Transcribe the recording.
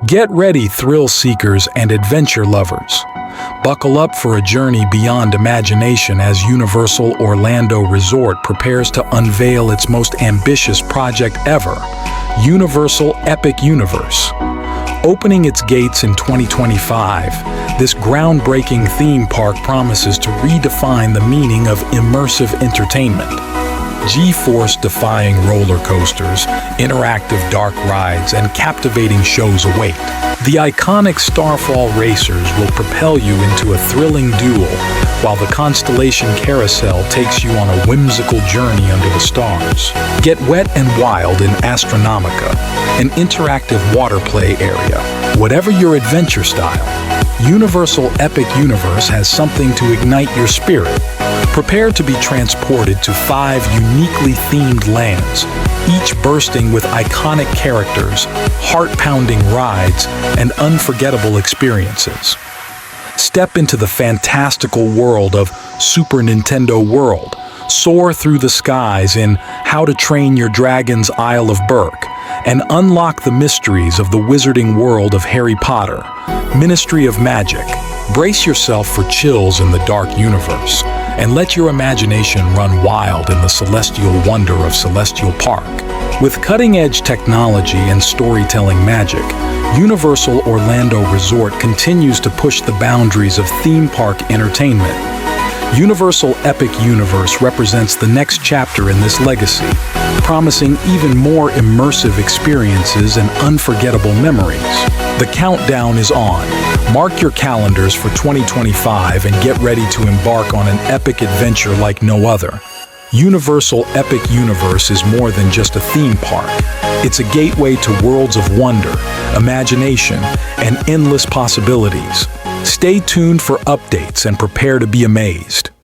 Get ready, thrill seekers and adventure lovers. Buckle up for a journey beyond imagination as Universal Orlando Resort prepares to unveil its most ambitious project ever, Universal Epic Universe. Opening its gates in 2025, this groundbreaking theme park promises to redefine the meaning of immersive entertainment. G-force-defying roller coasters, interactive dark rides, and captivating shows await. The iconic Starfall Racers will propel you into a thrilling duel, while the Constellation Carousel takes you on a whimsical journey under the stars. Get wet and wild in Astronomica, an interactive water play area. Whatever your adventure style, Universal Epic Universe has something to ignite your spirit. Prepare to be transported to 5 uniquely themed lands, each bursting with iconic characters, heart-pounding rides, and unforgettable experiences. Step into the fantastical world of Super Nintendo World. Soar through the skies in How to Train Your Dragon's Isle of Berk, and unlock the mysteries of the wizarding world of Harry Potter, Ministry of Magic. Brace yourself for chills in the dark universe, and let your imagination run wild in the celestial wonder of Celestial Park. With cutting-edge technology and storytelling magic, Universal Orlando Resort continues to push the boundaries of theme park entertainment. Universal Epic Universe represents the next chapter in this legacy, promising even more immersive experiences and unforgettable memories. The countdown is on. Mark your calendars for 2025 and get ready to embark on an epic adventure like no other. Universal Epic Universe is more than just a theme park. It's a gateway to worlds of wonder, imagination, and endless possibilities. Stay tuned for updates and prepare to be amazed.